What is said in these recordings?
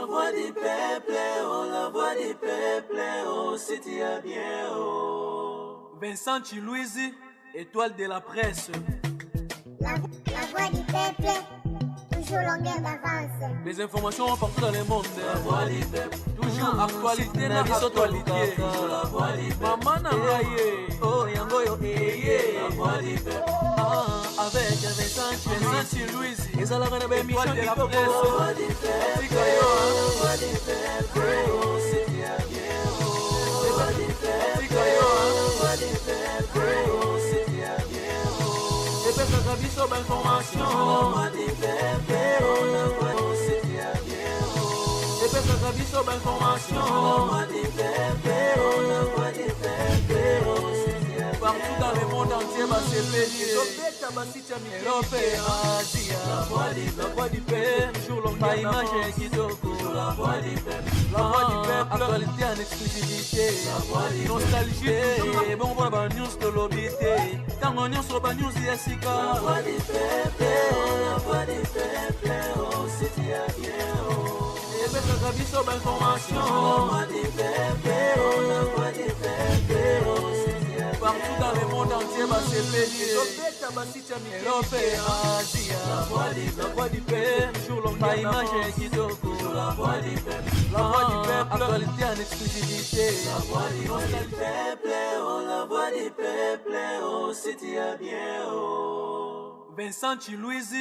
voix du peuple, oh, la voix du peuple, oh, si tu as bien, oh. Vincent Chilouise, étoile de la presse. La voix du peuple, toujours longueur d'avance. Les informations partout dans le monde. La voix du peuple, toujours actualité na actualité. La voix du peuple, maman nangaye, oh yango yo eye. La voix du peuple, avec Vincent Chilouise, et ça la reine belle étoile de la presse. La voix du peuple, la voix du peuple, oh, si tu as bien, oh. La voix du peuple, la voix du peuple, oh, si tu as bien, oh. Et puis ça a visto bonne information. La voix du peuple, oh, la voix, oh, si tu as bien, oh. Et puis ça a visto bonne information. La voix du peuple, oh, la voix du peuple, oh, si tu as bien, partout dans le monde entier, va se payer. Europe et Asie, la voix du peuple, toujours longue image et kitoko. la voix du peuple, La voix du peuple, actualité en exclusivité. Nostalgie, bon pour la news de l'obité. Quand on news sur la news, il y a Sika. la voix du peuple, oh, la voix du peuple, oh, si tu as bien, oh. Et puis ça a visto bonne information. La voix du peuple, oh, la voix du peuple, oh, si tu as bien, partout dans le monde entier, va se payer. Europe et Asie, la voix du peuple, toujours longue image et kitoko. la voix du peuple, La voix du peuple, actualité en exclusivité. la voix du peuple, oh, la voix du peuple, oh, si tu as bien, oh. Vincent Chilouise,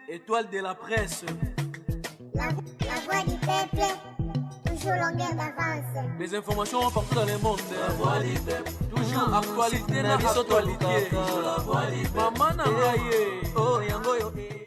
étoile de la presse. La voix du peuple, toujours longueur d'avance. Les informations partout dans le monde. La voix du peuple, toujours actualité na actualité. la voix du peuple, Maman nangaye, oh yango yo eye.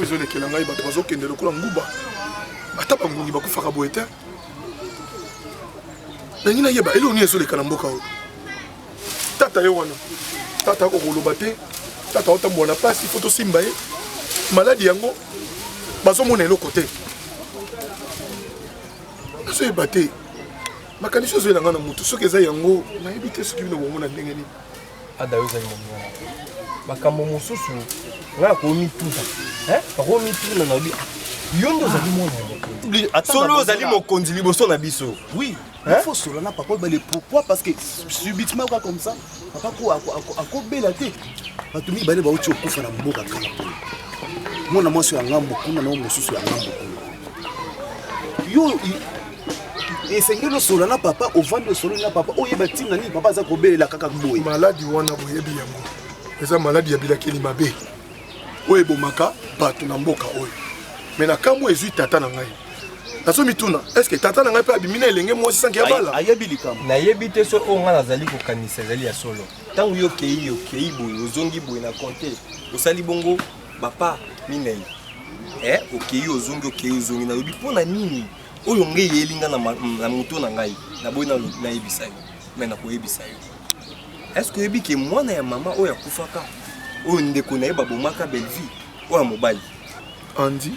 ezolekela ngai bato bazokende lokola nguba ata bangungi bakufaka boye te nangi nayeba eloni ezoleka na mboka oyo tata ye wana tata akokoloba te tata otambola na pasi fo tosimba ye maladi yango bazomona eloko te nazoyeba te makanisi ozoyelanga na motu soki eza yango nayebi te soki bino bongo na ndenge nini adayo ezali momona makambo mosusu ngai akomituna akomituna na obi yo nde ozali mwana solo ozali mokonzi liboso na biso. Oui, il faut cela na papa bale pourquoi parce que subitement comme ça papa ko akobela te batumi bale ba uti okufa na mboka kala pona mwana mwasi ya ngambo kuna na mosusu ya ngambo kuna yo esengelo solo na papa ovande solo na papa oyeba tinga ni papa za kobelela kaka boye maladi wana boyebi yango eza maladi ya bilakeli mabe oyo ebomaka bato na mboka oyo me na kambo ezwi tata na ngai nazomituna eske tata na ngai mpe abimi na elenge mwasi sanki ya bala ayebi likambo nayebi te so oyo ngai nazali kokanisa ezali ya solo ntango yo okei boye ozongi boye na konte osali bongo bapa minei okei ozongi nalobi mpo na nini oyo ngai eyelinga na moto na ngai naboyi nayebisa yo me nakoyebisa yo eske oyebi ke mwana ya mama oyo akufaka oyo ndeko na ye babomaka belvi oyo ya mobali andi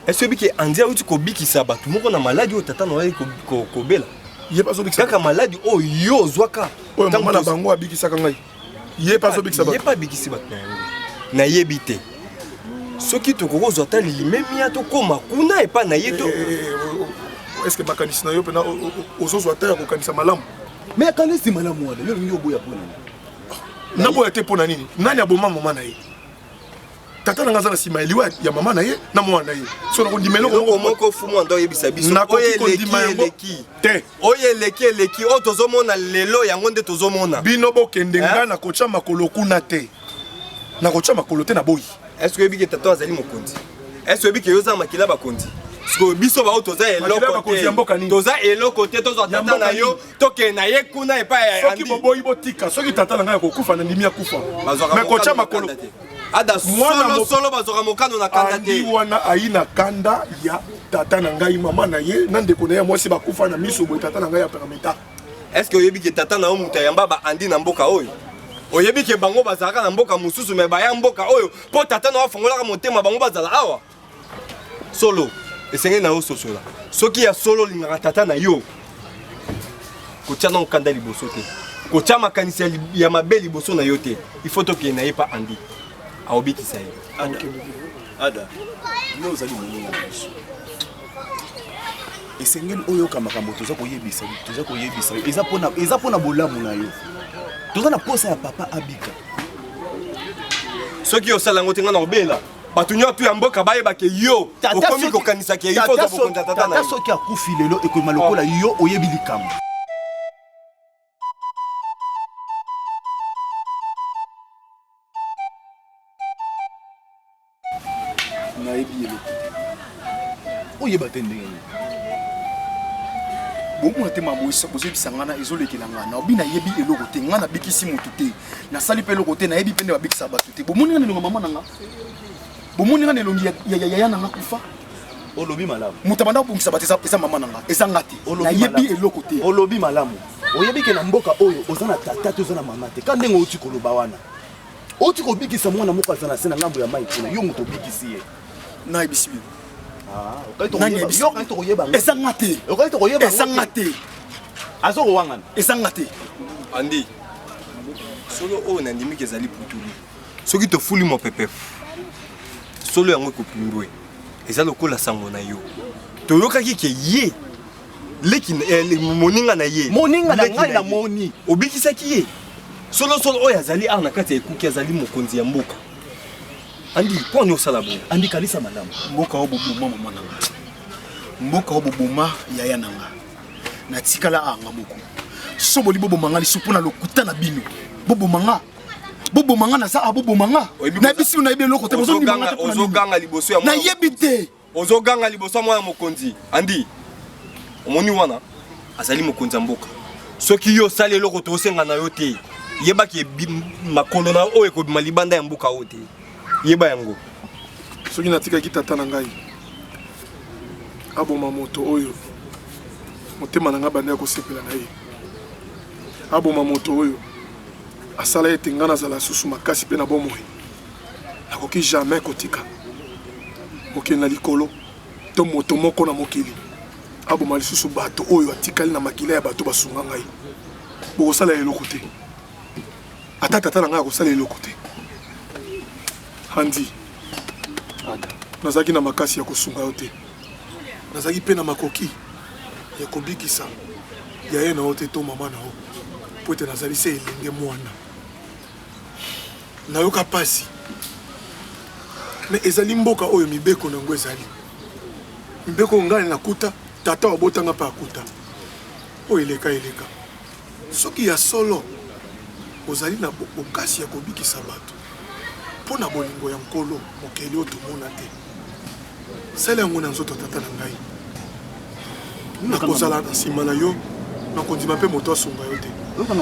eske oyebi ke andi awuti kobikisa bato moko na maladi oyo tata na oyo kobela ye pa azobikisa kaka maladi oyo yo ozwaka oyo mama na bango abikisaka ngai ye pa azobikisa bato ye pa abikisi bato na yango nayebi te soki tokokozwa ta lilimemia tokóma kuna epa na ye to eske makanisi na yo mpena ozozwa ta ya kokanisa malamu Mais quand est-ce que malamu wala yo ngi oboya pona na boya te pona nini nani aboma mama na ye tata na ngazana sima eliwa ya mama na ye na mwana na ye so na kondimelo ko moko fumu ndo yebisa biso oyeleki te oyeleki o tozomona lelo yango nde tozomona bino bokende nga na kocha makolo kuna te na kocha makolo te na boyi est-ce que yebike tata azali mokonzi est-ce que yebike yoza makila bakonzi siko biso ba toza eloko te toza tata na yo toke na ye kuna epa ya soki boboyi botika soki tata na ngai kokufa na ndimi ya kufa mais kocha makolo ada solo bazoka mokano na kanda te andi wana aina kanda ya tata na ngai mama na ye na ndeko na ye mwasi bakufa na miso boye tata na ngai ya parameta est-ce que oyebike tata na yo muta yamba ba andi na mboka oyo oyebike bango bazalaka na mboka mosusu me baya mboka oyo po tata na wafongolaka motema bango bazala awa solo esengeli na yo sosola soki ya solo lingaka tata na yo kotia na okanda liboso te kotia makanisi ya mabe liboso na yo te il faut tokende na ye pa andi aobikisa ye ada no ozali moninga na biso esengeli oyo makambo toza koyebisa eza mpona bolamu na yo toza na posa ya papa abika soki osala yango te nga na obela bato nyonso ya mboka bayebake yo okomi kokanisaki ye ifo ozabokonza tata na yo soki akufi lelo ekoma lokola yo oyebi likambo nayebi eloko oyeba te ndenge bomona te bozobisa nga na ezolekela nga na obi nayebi eloko te nga nabikisi motu te nasali mpe eloko te nayebi mpe nde babikisa bato te bomoni nga na elonga mama na nga bomoni nga na elongi ya yaya na nga kufa olobi malamu moto abanda kobongisa bato eza mama na nga eza nga te nayebi eloko te olobi malamu oyebi ke na mboka oyo oza na tata te oza na mama te ka ndenge outi koloba wana outi kobikisa mwana moko aza na se na ngambo ya mai kuna yo moto obikisi ye nayebisi bino eza nga te eza nga te azokowangana eza nga te andi solo oyo nandimiki ezali putulu soki tofuli mopepe solo yango ekopimbwe eza lokola sango na yo toyokaki ke ye leki moninga na ye moninga na ngai na moni obikisaki ye solo oyo azali ar na kati ya ekuki azali mokonzi ya mboka andi mponi osala boye andi kanisa malamu mboka oyo boboma mama na nga mboka oyo boboma yaya na nga natikala anga moko so boli boboma nga lisu mpona lokuta na bino boboma nga naza aboboma nga nayebisi bino nayebi eloko te ozoganga liboso ya nayebi te ozoganga liboso ya mwana mokonzi andi omoni wana azali mokonzi ya mboka soki yo osali eloko tosenga na yo te yebaki makolo na oyo ekobima libanda ya mboka oyo te yeba yango soki natikaki tata na ngai aboma moto oyo motema na ngai banda ya kosepela na ye aboma moto oyo asala ete ngai nazala susu makasi mpe na bomoi nakoki jamais kotika kokende na likolo to moto moko na mokili aboma lisusu bato oyo atikali na makila ya bato basunga ngai bokosala eloko te ata tata na ngai akosala eloko te handi nazalaki na makasi ya kosunga yo te nazalaki mpe na makoki ya kobikisa yaya na yo te to mama na yo po ete nazali se elenge mwana nayoka pasi me ezali mboka oyo mibeko nango ezali mibeko ngai nakuta tata wabotanga mpe akuta oyo eleka soki ya solo ozali na bokasi ya kobikisa bato mpo na bolingo ya nkolo mokeli oyo tomona te sala yango na nzoto tata na ngai nakozala na nsima na yo nakondima mpe moto asunga yo te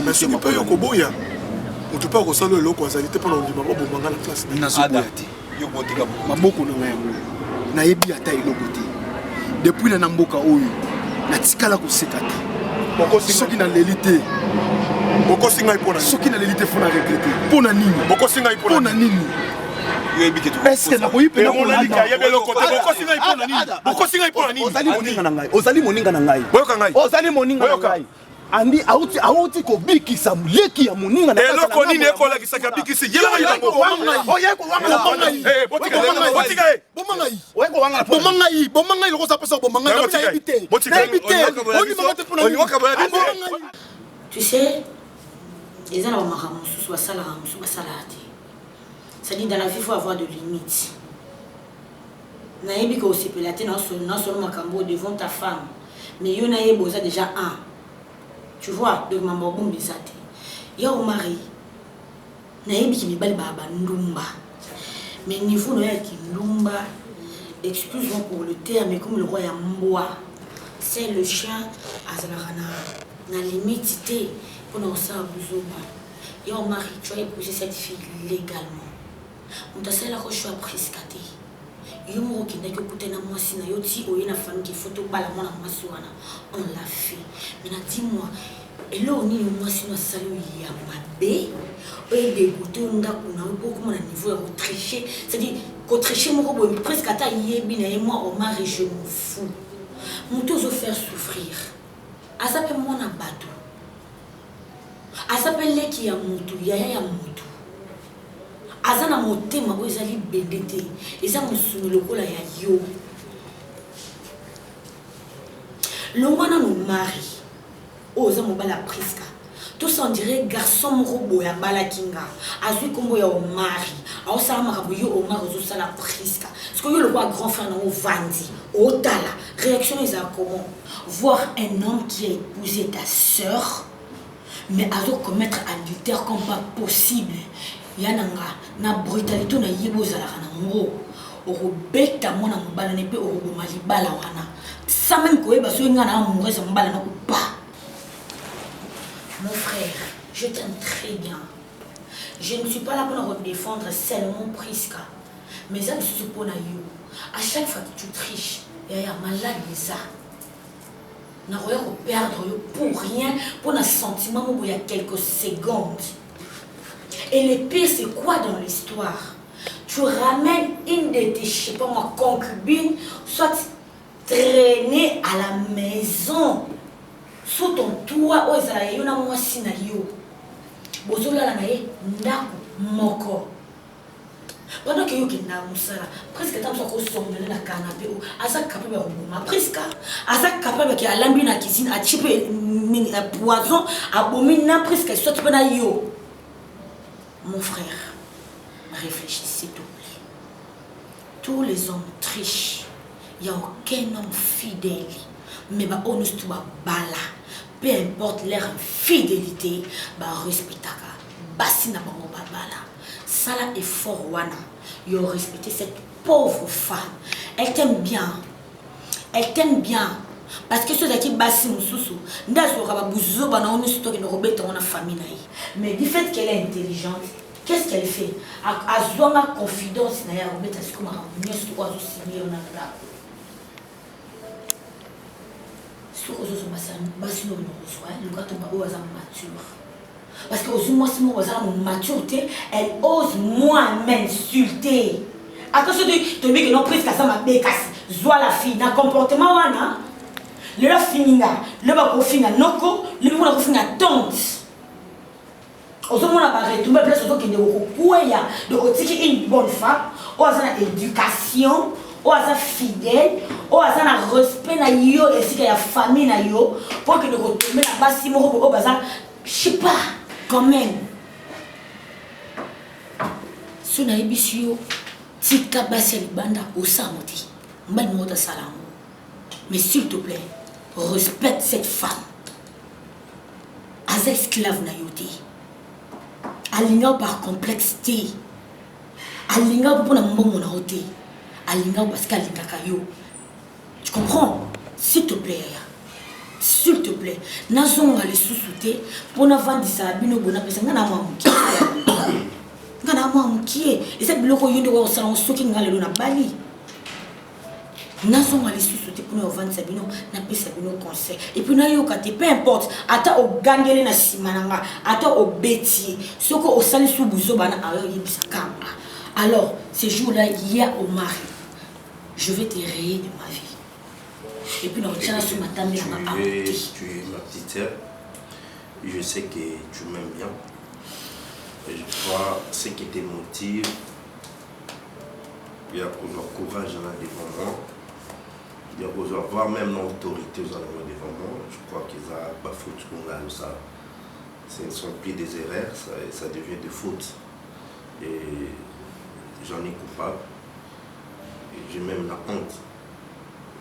me soki mpe yo koboya moto mpe akosala eloko azali te mpo na kondima babomanga na klase nazoboya te maboko na ngai yango nayebi ata eloko te depuis na mboka oyo natikala koseka te soki naleli te bokosi ngai mpona soki naleli te fona regrete mpona nini bokosi ngai mpona nini eske nakoyi mpe ozali moninga na ngai ozali moninga na ngai andi auti kobikisa leki ya moninga na eloko nini ekolakisaka bikisi bomangai lokosa pesa bomangai nayebi te Tu sais, les gens ont c'est-à-dire dans la vie, il faut avoir de limites. Naïbi que aussi pélaté non seulement Makambo devant ta femme, mais il y en a déjà un. Tu vois, de maman bon bizate. Il y a un mari. Naïbi qui me balle baba ndumba. Mais niveau de qui ndumba, excuse-moi pour le terme, mais comme le roi Yamboa, c'est le chien Azalarana. Na limite pour nous ça buzoba. Il y a un mari, tu as épousé cette fille légalement. On t'a fait la roche prise caté. Yo mo qui n'a que côté na moi si na yo ti oye na famille qui photo bala mona masuana on l'a fait. Mais dis-moi et là on est moi si na salo ya mabe et dégoûté on da kuna beaucoup mon niveau à tricher c'est-à-dire qu'on tricher mon robot presque ata yebi na et moi au mari je m'en fous. Mon tozo faire souffrir. A s'appelle moi na bateau. A s'appelle les qui a mutu ya mutu. Azana motema ozali bendete eza musuno lokola ya yo longwana no mari oza mobala priska tout ça on dirait garçon morobo ya balakinga azui kombo ya o mari aosala marabu yo o mari ozo sala priska parce que yo le roi grand frère na o vandi o tala réaction est comment voir un homme qui a épousé ta sœur mais azo commettre adultère comme pas possible. Yananga na brutalité na yebo zalaka na ngo orobeta mona mobala ne pe oroboma libala wana ça même koyeba so nga na amoureuse mobala na pas. Mon frère, je t'aime très bien. Je ne suis pas là pour te défendre seulement Priska, mais ça je suppose na yo. À chaque fois que tu triches, il y a malade ça. Na rien perdre pour rien pour un sentiment où il y a quelques secondes. Et le pire, c'est quoi dans l'histoire? Tu ramènes une de tes, je sais pas moi, concubines, soit traîner à la maison, sous ton toit, oh, il y a un scénario. Bozola la nae, ndako, moko. Pendant que tu es presque tant que tu es dans le canapé, tu es capable de rebondir. Presque, tu es capable de aller dans la cuisine, à chipper poison, à bomber, presque, soit tu peux aller. Mon frère, réfléchis s'il te plaît. Tous les hommes trichent. Il n'y a aucun homme fidèle. Mais on ne se trouve pas là. Peu importe leur fidélité, respectaka. Basina bango babala. Ça là est fort wana. Ils ont respecté cette pauvre femme. Elle t'aime bien. Elle t'aime bien. Parce que ceux qui bassi mususu, ndazo rababuzo bana on est qui nous rebête on a famille. Mais du fait qu'elle est intelligente, qu'est-ce qu'elle fait? A zonga confidence na ya rebête à ce qu'on a mieux sur oiseau signé on a là. Sur oiseau bassi no reçoit, le gars tombe au hasard mature. Parce que aux moi si moi hasard maturité, elle ose moins m'insulter. À cause de te que non prise ça m'a bécasse. Zoa la fille na comportement wana. Le fininga, le bako fina noko, le bako na fina tante. Ozo mona ba retomber place ozo kende ko kuya, de ko tiki une bonne femme, o azana éducation, o azana fidèle, o azana respect na yo et si ya famille na yo, pour que de ko tomber na basi moko ko baza, je sais pas, quand même. Sona ebisio, tika basi banda o samoti. Mbal mota salam. Mais s'il te plaît, respecte cette femme. As esclave na yote. Alinga par complexité. Alinga pour na mbongo na yote. Alinga parce qu'alinga kayo. Tu comprends? S'il te plaît. S'il te plaît. Nazonga les sous-soutés pour na vendre ça bino bona pesa ngana mamuki. Ngana mamuki. Et cette biloko yondo wa salon soki ngale na bali. Nous sommes allés sous-souter pour nous vendre Sabino, n'a pas Sabino conseil. Et puis nous avons dit, peu importe, attends au gangélé na simananga, attends au bêtier, ce qu'on sali sous bouzo bana alors, ce jour-là, il y a au mari, je vais te rayer de ma vie. Et puis nous retirons sur ma table, tu es ma petite sœur, je sais que tu m'aimes bien. Et je crois ce qui te motive, il y a le courage devant moi. Il y a voir même l'autorité devant moi. Je crois qu'ils ont bafoué tout le monde ça. ce ne sont plus des erreurs, ça devient des fautes. Et j'en ai coupable. Et j'ai même la honte.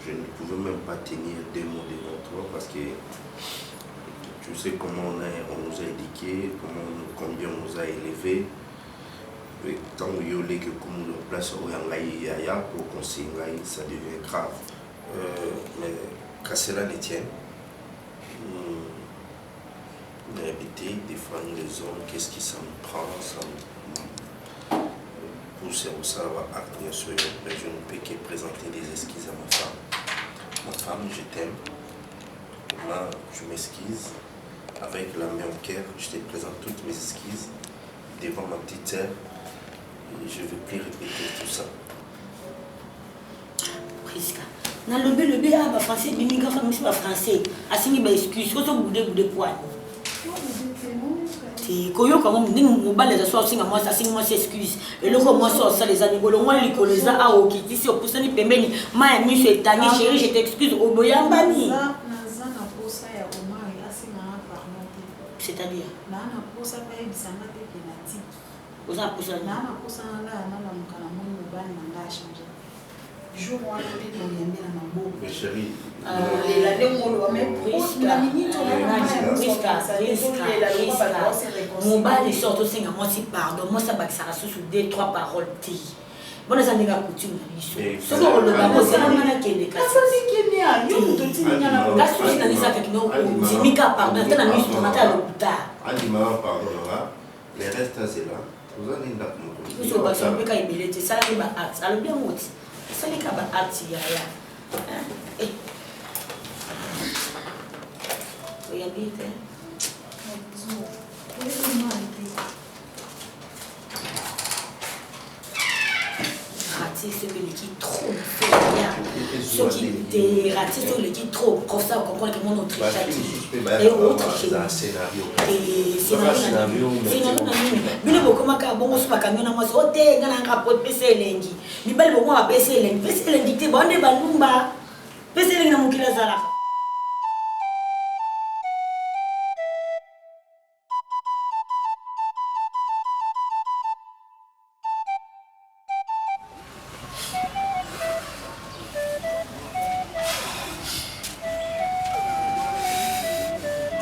Je ne pouvais même pas tenir 2 mots devant toi parce que tu sais comment on nous a éduqués, combien on nous a élevés. Tant que vous avez place où yaya pour conseiller, ça devient grave. Mais qu'à cela ne tienne, on a habité, défendre les hommes, qu'est-ce qui ça me prend, ça me pousse au savoir, bien sûr, je ne peux que présenter des excuses à ma femme. Ma femme, je t'aime. Là, je m'excuse. Avec la main au cœur, je te présente toutes mes excuses devant ma petite sœur. Je ne veux plus répéter tout ça. Priska. Dans le B, ah, français, il y a un français. Assigné des excuses, il faut que poids. Koyo quand même nous balles les associons moi ça signe moi s'excuse et le comment ça les anigolo moi les colisa a o qui si opoussa ni pembeni ma mi se tani chérie je t'excuse au boyamba ni c'est-à-dire na posa pa ebisanga te penati oza posa na posa nga na mukana mo mobali na nga changer jour wana te to yembe na mabo mais chérie la demolo wa même la minute mon bal est sorti aussi à moi si pardon moi ça va que ça reste sous 2-3 paroles ti bon ça n'est pas coutume ce qu'on le va c'est la manière qui est déclassée ça c'est qui est yo to ti nya na la chose na ça que non c'est mika pardon t'as na mis ton matin à l'hôpital ali ma pardon là les restes c'est là vous allez là vous so ba so mika ibilete ça la ba acte alors bien moti ça les ka ba acte ya eh voy a vite raté ce qui est trop bien ce qui est raté ce qui est trop pour ça on comprend que mon autre et autre scénario bino bokoma ka bongo so bakamyo na mwasi ote ngana rapport pese lengi mibali bongo ba pese lengi te bonde balumba pese lengi na mukila zala.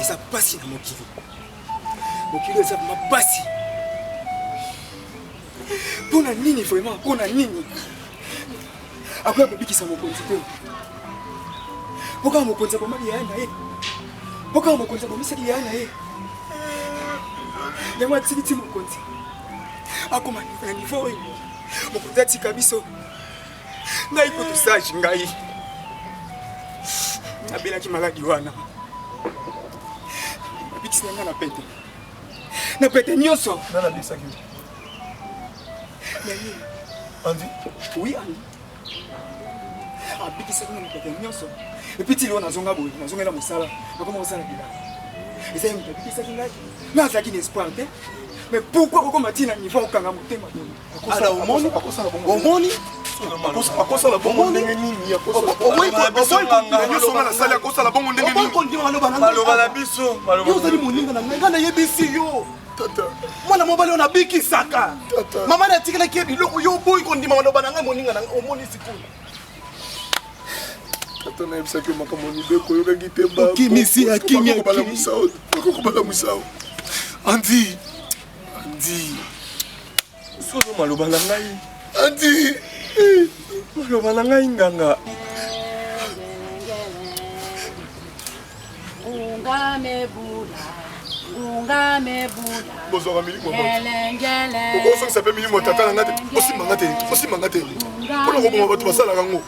eza pasi na mokili eza ma pasi mpona nini vraiment mpona nini akoya kobikisa mokonzi te pokala mokonzi abomaki yaya na ye pokala mokonzi abomisaki yaya na ye yango atikiti mokonzi akoma na nivo oyo mokonzi atika biso ngai kutu sage ngai nabelaki maladi wana abikisi na ngai na pete nyonso nana abikisaki Andy oui Andy abikisaki na pete nyonso epuis ti lelo nazonga boye nazongela mosala nakoma kosala bilanga eza ye moto abikisaki ngai me azalaki na espoir te mais pourquoi kokoma ti na niveau okanga motema omoni akosala bongo ndenge nini akosala nasali akosala bongo ndenge ninimaloba na biso yo ozali moninga na ngai nayebisi yo mwana mobali oyo nabikisaka mama natikelaki ye biloko yo boyi kondima maloba na ngai moninga na ngai omoni sikoyo tata nayebisaki makambo mibeko oyokaki te bakokobalamusa Andy solo maloba na ngai Andy maloba na ngai nganga bozwaka milimo okosokisa mpe milimo tata nanga te osimanga te mpona koboma bato basalaka yango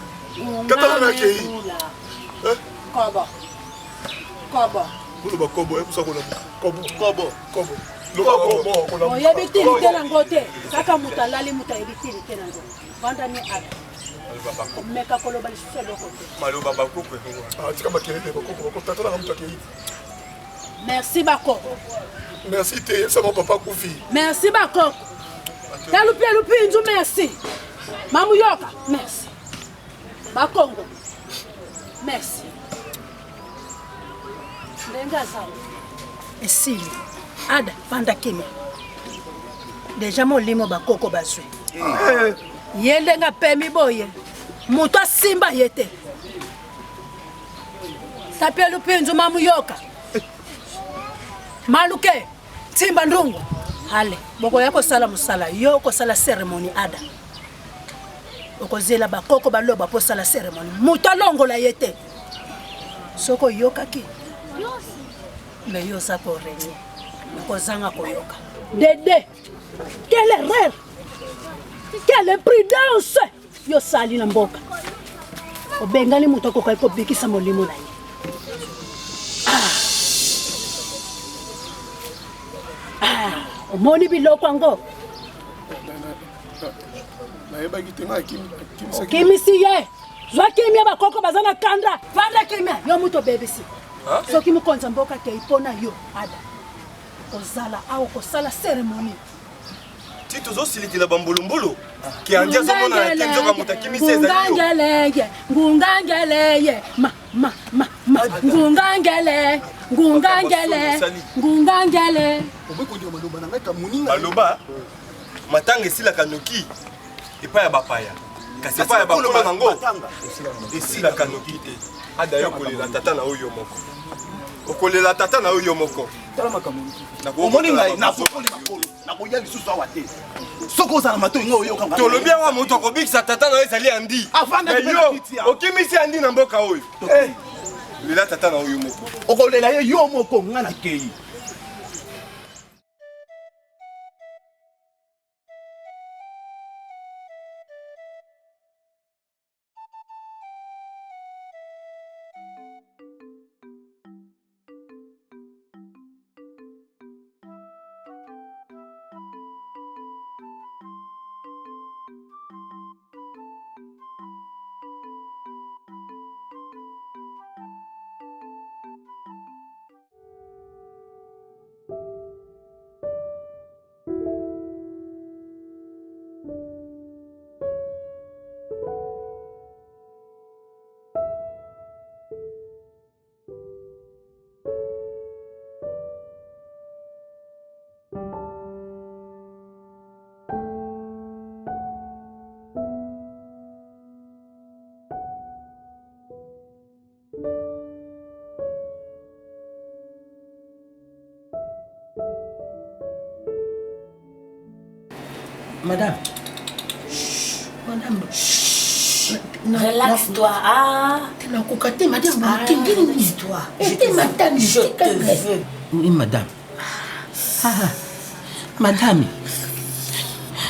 tata nanga akei koloba kobo ekusa kobo oyebi tilite nango te kaka moto alali moto ayebi tilite nango vandani ata omeka koloba lisusu eloko te maloba bakoko tika makelele bakoko tata nanga moto akei merci bakoko merci te yebisama papa kufi merci bakoko talupi nzu merci mamuyoka merci bakongo merci ndenge azawa esili Ada, vanda kimia. Deja molimo bakoko baswe. Yende nga pemi boye. Muto simba yete. Tapia lupinzu mamu yoka. Maluke, timba ndungu. Hale, boko yako sala musala, yoko sala ceremony Ada. Boko zela bakoko baloba po sala ceremony. Muto longo la yete. Soko yoka ki. Me yosa ko renye. Boko zanga ko yoka. Dédé, quelle erreur! Quelle imprudence! Yo sali na mboka. Obengali muto ko ko bikisa molimo na ye. Omoni biloko ngo. Nayeba kitenga kimisi ye. Zwa kimia bakoko bazana kanda. Vanda kimia. Yo muto bebisi. So kimukonza mboka ke ipona yo Ada. Ozala au kosala ceremony. Tito zo siliki la bambulumbulu. Ki andia zo mona na kenzo ka mutakimi seza yo. Ngungangele. Ngungangele. Obeko ndio maloba na ngaka muninga. Maloba matanga sila kanoki. Epa ya bapaya. Kasi epa ya bakolo nango. Esila kanoki te. Ada yo kolela tata na oyo moko. Okolela tata na oyo moko. Tala makamoni. Omoni ngai na kokoli makolo. Na koya lisusu awa te. Soko za mato ngo yo kanga. Tolobi awa moto ko bikisa tata na ezali andi. Afanda yo okimisi andi na mboka oyo. Lela tata na oyo moko. Okolela yo moko ngana kei. Madame. Relaxe-toi. Tu n'as qu'à te madame. Relaxe-toi. Je te veux. Oui, madame. Madame.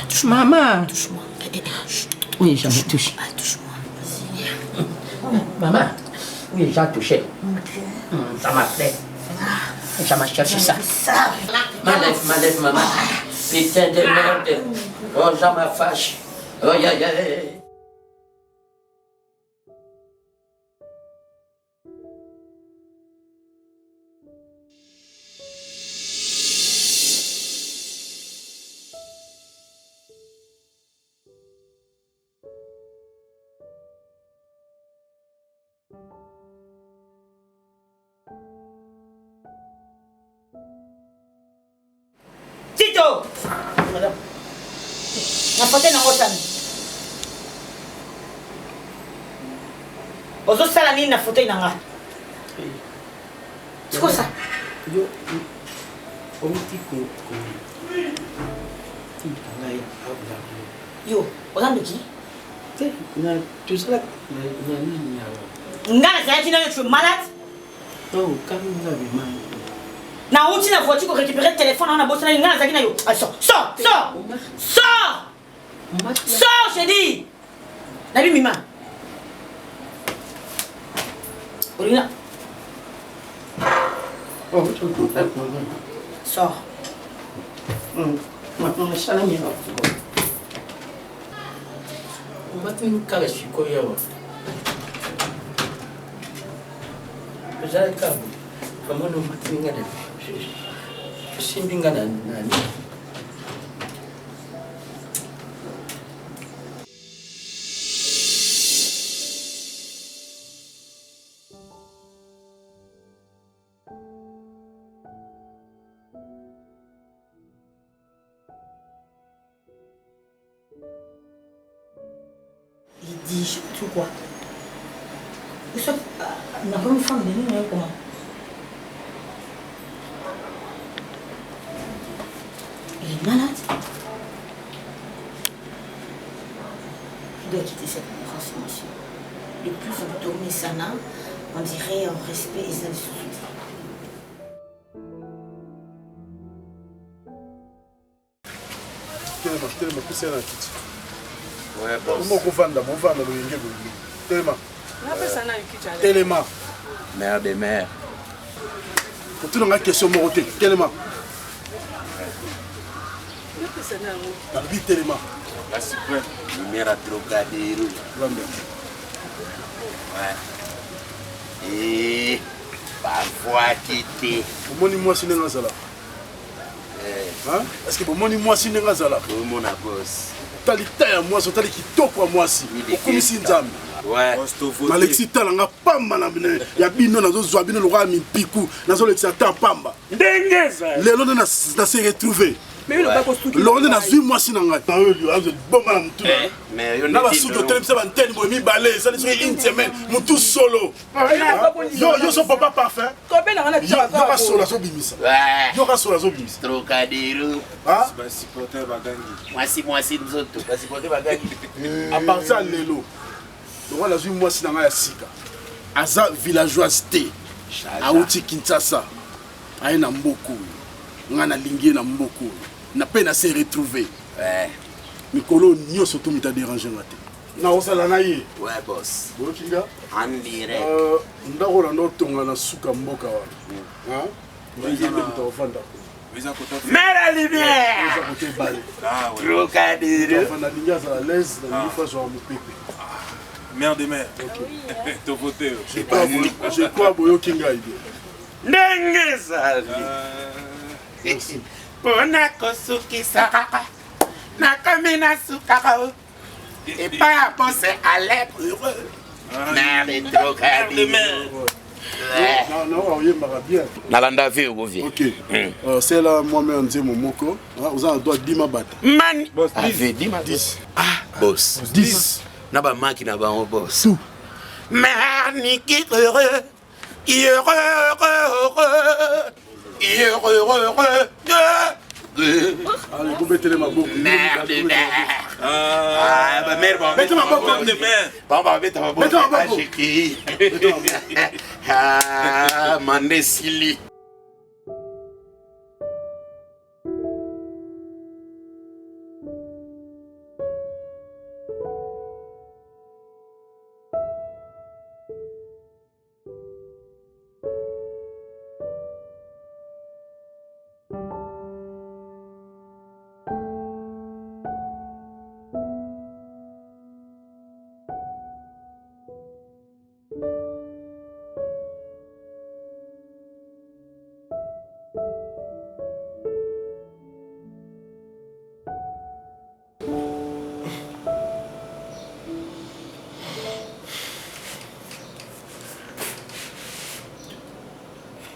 Touche maman. Touche-moi. Oui, j'en touche. Touche-moi. Vas-y. Maman. Oui, j'ai touché. Ça m'a fait. Ça m'a cherché ça. M'enlève, maman. Putain de merde. Oh, ça m'a fâché. Oh, aïe, aïe. Tito! Madame. Na pote na ngosani. Ozo sala nini na fauteuil nanga? C'est quoi ça? Yo, on dit que yo, oza ndoki? Tu sais là, Ngana c'est là, tu es malade? Non, quand vous avez mal. Na uti na voiture pour récupérer le téléphone on a bossé là ngana zaki na yo. Ah, sors. Sors, j'ai dit. Nabi mima. Olina. Oh, tu peux pas. Sors. Maintenant, ça n'a rien. On va tenir le cas de ce qu'on y a. J'ai le cas. Comment on va tenir le cas? Je suis bien là. obligé tu quoi. Et ça, n'a pas une femme de nous, comment? Il est malade. Je dois quitter cette transformation. Le plus on tourne Sana, on dirait en respect et ça suffit. Telema, poussez la petite. Ouais, boss. Comment on va le ringue. Telema. Telema. Mère des mères. Pour tout le monde, question moroté. Telema. Albi Telema. La suprême. Lumière à Trocadéro. Ouais. Et parfois quitter. Comment moi si n'est pas là? Est-ce que moi si n'est pas là? Mon boss. Tali taille moi, so tali kitoko moi si. Comme si nzambe. Ouais. Alexis talanga pamba na bine. Ya bino na zo zwa bino lo mi piku. Na zo Alexis ta pamba. Ndengeza. Lelo na se retrouver. Mais le bako stuki. Lolo na 8 mois si na nga. Ta yo bomba na mutu. Mais yo na ba suki hotel mse ba nteni mo mi balé, ça sur une semaine, mutu solo. Yo so papa parfait. Combien na na tshaka. Yo ka solo so bimisa. Ouais. Yo ka solo so bimisa. Trocadéro. Ah? Ba supporter bagangi. Moi si nzoto, ba supporter bagangi. À part ça lelo. Donc la 8 mois si na nga ya sika. Aza villageoise té. Auti Kinshasa. Aye na mboko. Nga na lingi na mboko. Na peine à se retrouver. Ouais. Mikolo nyo surtout mi ta déranger ngate. Na osala na ye. Ouais boss. Bokinga. En direct. Ndako na ndo tonga na suka mboka wa. Hein? Ndiye mta ofanda. Mais la lumière. Ah ouais. Trocadéro. Ofanda linga za la l'aise na ni fois sur mopepe. Mère des mères. Ton voté. J'ai quoi boyo kinga ibi. Ndengeza. Merci. Pona kosukisa nakamina sukaka et pas penser à l'être heureux. Mère de Trocadéro. Non, il m'a bien. Nalanda vie au vie. Ok. C'est là moi-même Nzemo Moko. Vous avez droit 10 mabata. Man. Avec 10 10. Ah, boss. 10. Na ba maki na ba boss. Tout. Mère Niki heureux. Allez, vous mettez les maboko. Merde de mère. Ah, bah merde, bon. Mettez ma boko de mère. Bon, bah, mettez ma boko. Ah, mandé Sili.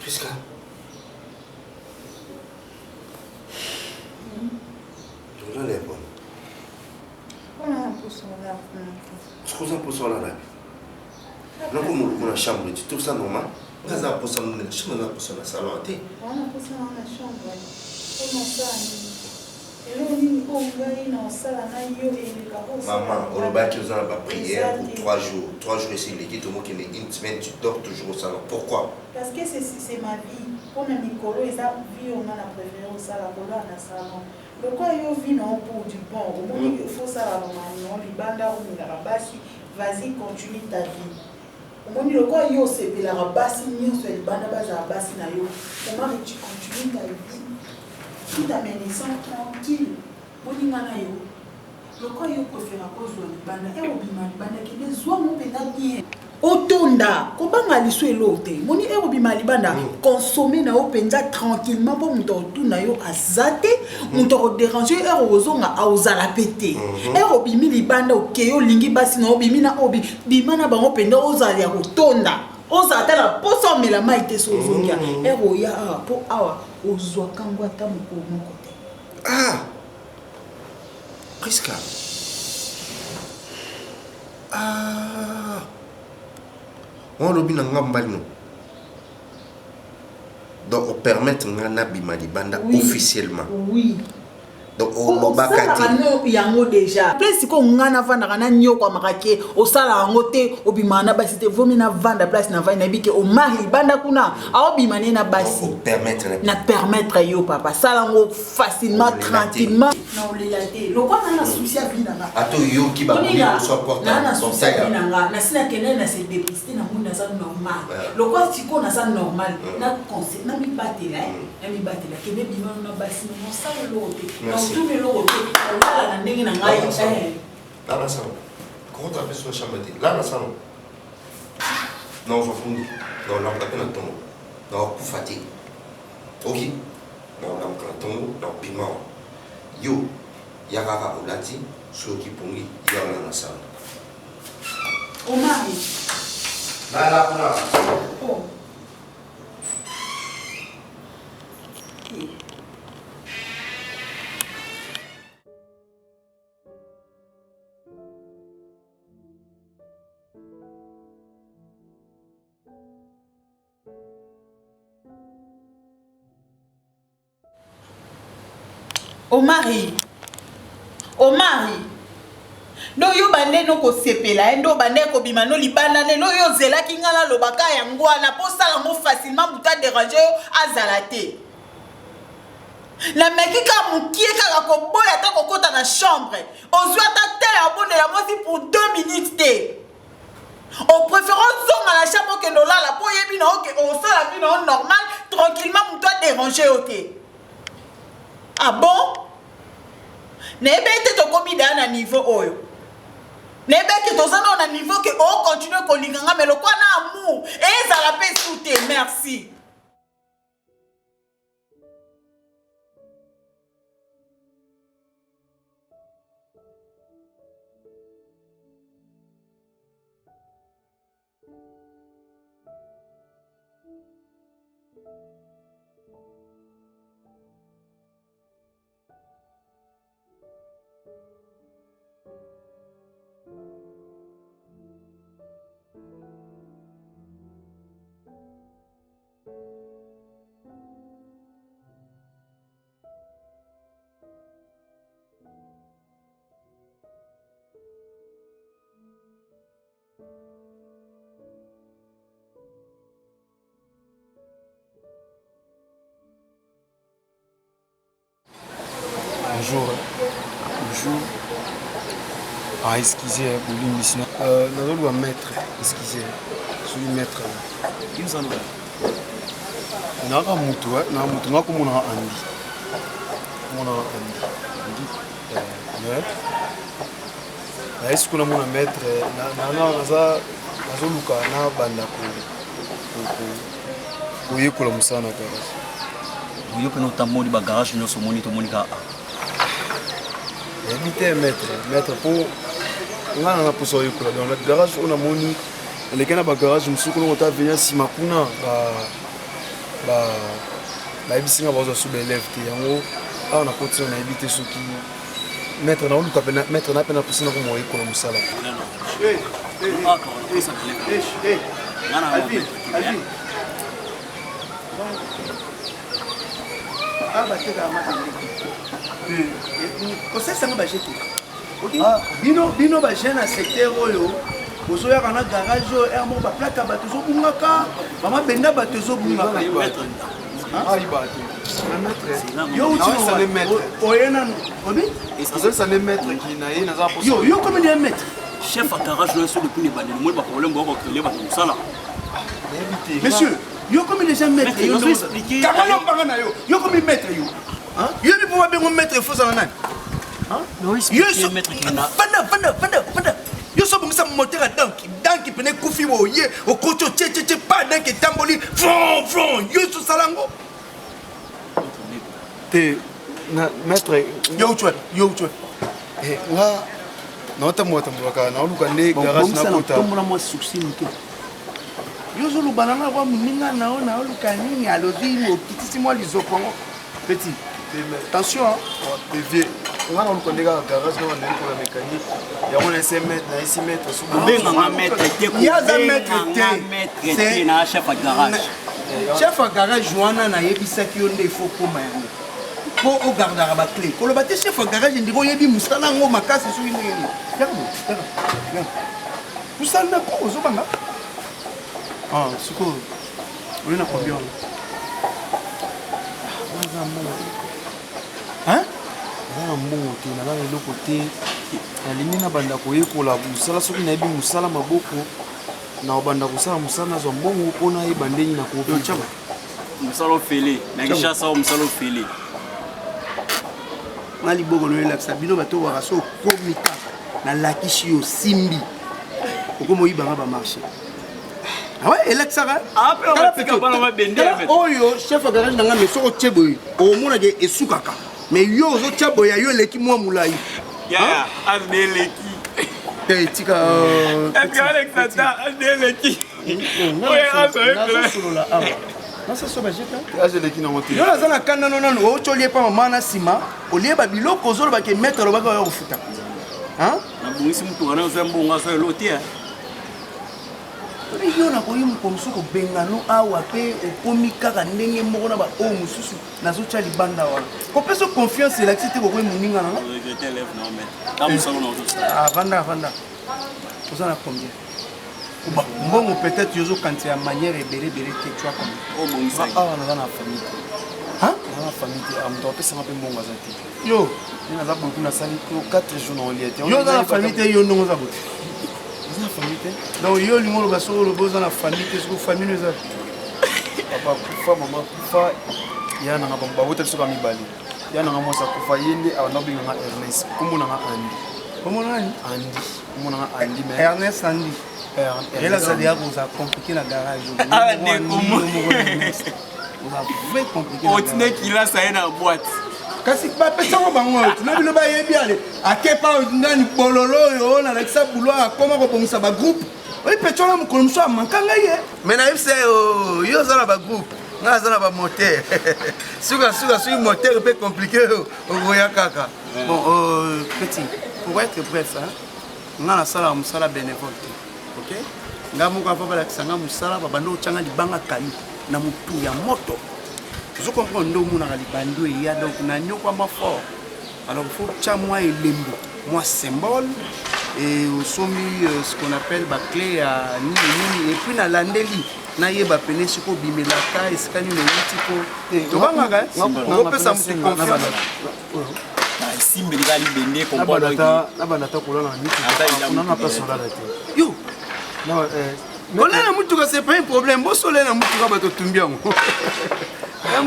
Priska. Tungale hapo. Scusa un po' solo la non come una chambre, tu trouves ça normal? Ngaza posa mna chama na posa na salon ati. Wana posa na chambre. Comment ça? Elo ni ko ngai na sala na yo eleka ko. Maman, on va que vous avez la prière pour 3 jours. 3 jours ici, il dit tout le monde qui est une semaine, tu dors toujours au salon. Pourquoi? Parce que c'est ma vie. Pour mes Nicolo, ils ont vu on a préféré au salon, na salon. Le quoi yo vit non pour du bon. Au moins il faut ça la maman, libanda ou la rabasi, vas-y continue ta vie. Au moins le quoi yo c'est la rabasi ni sur libanda baza rabasi na yo. Comment tu continues ta vie? Tout à mes naissances tranquille. Boni mana yo. Le quoi yo préfère à cause de libanda et au bima libanda qui les oies mon pédale bien. Otonda, kobanga liso elote. Moni ero bima libanda consommer na openza tranquillement pour muto tout na yo azate, muto déranger ero ozonga auzala pété. Ero bimi libanda okeyo lingi basi na obimi na obi bima na bango penda ozali ya otonda. Ozata la poso mela maite sozongia. Ero ya po awa ozwa kangwa ta moko côté. Ah. Priska. Ah, on lobby n'a pas non. Donc on permet ngana bimalibanda officiellement. Oui. Donc on bakati. Non yango déjà. Place ko ngana vanda kana nyoko amakake osala ngote obimana basi te vomi na vanda place na vanda bike o mari banda kuna a obimane na basi. Permettre yo papa sala ngo facilement tranquillement. Na olelate. Lokwa na souci a vie nanga. Ato yo ki ba ko soit portant. Na souci a vie nanga. Na sina kene na se dépister na munda ça normal. Lokwa tiko na ça normal. Na conseil na mi batela na mi batela kene bima na basi no sala lote. Tout le monde là na ndenge na ngai là na salon comment tu appelles sur chambre là na salon non je fous non là on t'appelle un tombeau non pour fatigue ok non là on tombeau non piment yo yakaka olati soki pongi ya na salon au mari là kuna oh Omari no yo bande no ko sepela endo bande ko bimano libana le no yo zela ki ngala lobaka ya ngwana po sala mo facilement buta déranger azalate la meki ka mukie ka ko boya ta ko kota na chambre ozwa ta tele abonde la mosi pour 2 minutes te on préfère zonga la chambre que no la po yebi na OK on sala bi no normal tranquillement buta déranger oté. Ah bon? Nebe te to komi da na niveau oyo. Nebe ke to zana na niveau que on continue ko linganga mais le quoi na amour et ça la paix sous tes merci. Bonjour. Ah, excusez, vous voulez me dire. Nous allons mettre, excusez, je vais mettre. Qui nous en a? Naka mutu, ngako mona andi. Mona andi. Mais est-ce que nous allons mettre na luka na banda ko yekola musana garage. Vous avez notamment des bagages nous sommes moni to monika. Éviter mettre pour on a na poso yekola dans le garage on a moni les kana ba garage musuku no ta venir si makuna ba ebisinga bazo sous les lèvres yango on a continué na éviter ce qui mettre na luka pena mettre na pena kusina ko mo yekola musala. Bino ba jeune secteur oyo bozoya kana garage oyo mo ba plaka bato zo bungaka mama benda bato zo bungaka yo ça les mettre oyena obi ça les mettre qui na yena za poso yo comme les mettre chef à garage là sur le coup les bandits moi pas problème bon créer bato sala monsieur yo comme les gens mettre yo expliquer comment on parle yo comme mettre yo hein yo ne pouvez pas mettre faux en nan hein non expliquer mettre qui na fanda yo so bungisa moteur danki pene kufi wo ye o kocho che pas danki tamboli front yo so salango te na maître yo chwe eh nga nota mota mbaka na luka ne garage na kota tomona mo succès nto yo zo lu banana kwa muninga na luka nini alobi mo kitisi mo lizokongo petit Attention, hein. PV. On a un garage, on a un mécanique. Il y a un SMètre, un SMètre. Il y a un mètre. C'est un chef à garage. Chef à garage, Joana, n'a pas il faut pour moi. Pour au garde à la clé. Quand le bâtiment chef à garage, il dit qu'il y a des moustana, on m'a cassé sur une ligne. Regarde. Moustana, quoi, aux obanga? Ah, c'est quoi? On est à combien? Hein? Eza mbongo te naza na eloko te nalingi nabanda koyekola mosala soki nayebi mosala maboko na obanda kosala mosala nazwa mbongo mpo nayeba ndenge na koopesa mosala ofele na kishasa o mosala ofele nga liboko noyelakisa bino bato waka so okomi kaka nalakisi yo simbi okomi oyibanga bamarché awa elakisaka oyo chef ya garage nanga me soko otie boye omonake esukaka mais yo ozotia boya yo eleki mwa molai tika nazosolola awa yo naza na kanda nonano outi olie pa mama na nsima olieba biloko ozolobake maître alobaka oya kofuta nabongisi mutu wana oza mbongo asa elo te yo nakoyi mokono soki obengano awa mpe okomi kaka ndenge moko na baoyo mosusu nazotya libanda wana kopesa confiance elakisi te kokoyi moninga nanga vanda oza na combien mbongo peut-être yozokanisa ya manière ebele te awa naza na famille naza na famille te moto apesanga mpe mbongo aza te yo naza boku nasali 4 jours na olia te yo oza na famille te yo ndongo oza bote oza na famille te donc yo olingi oloba soki oloba oza na famille te soki famille eza papa kufa mama kufa ya nanga babota biso bamibale ya nanga mwasi akufa ye nde abanda kobenganga ernest kombo nanga andi kombo nani andi kombo nanga andi ernest andi ela azali ya koza compliqué na garage otinekilasa ye na boite kasi bapesango bango tuna bino bayebi ale akepa ndani bololo oyo nalakisa bulo akoma kobongisa bagroupe oyi petona mokolo mosu amankanga ye me nayebisa yo oza na bagroupe nga aza na bamoteur sukasuka soki moteur mpe compliqué okoya kaka bon petit pour être bref nga nasalaka mosala bénévole te ok nga moko afa balakisanga mosala babanda otyanga libanga kali na motu ya moto ozo comprendre nde omonaka libando eya donc nanyokwama fort alors il faut tya mwa elembo mwa symbole et osombi ce qu'on appelle baclé ya nini et puis nalandeli nayeba pene soki obimelaka esika nini outi po tobangaka okopesa motu confiance simbelika libende nabanda ta kolala na mitunana place olala te yo kolela na mutuka c'est pas un problème bosolela na mutuka bato tumbi yango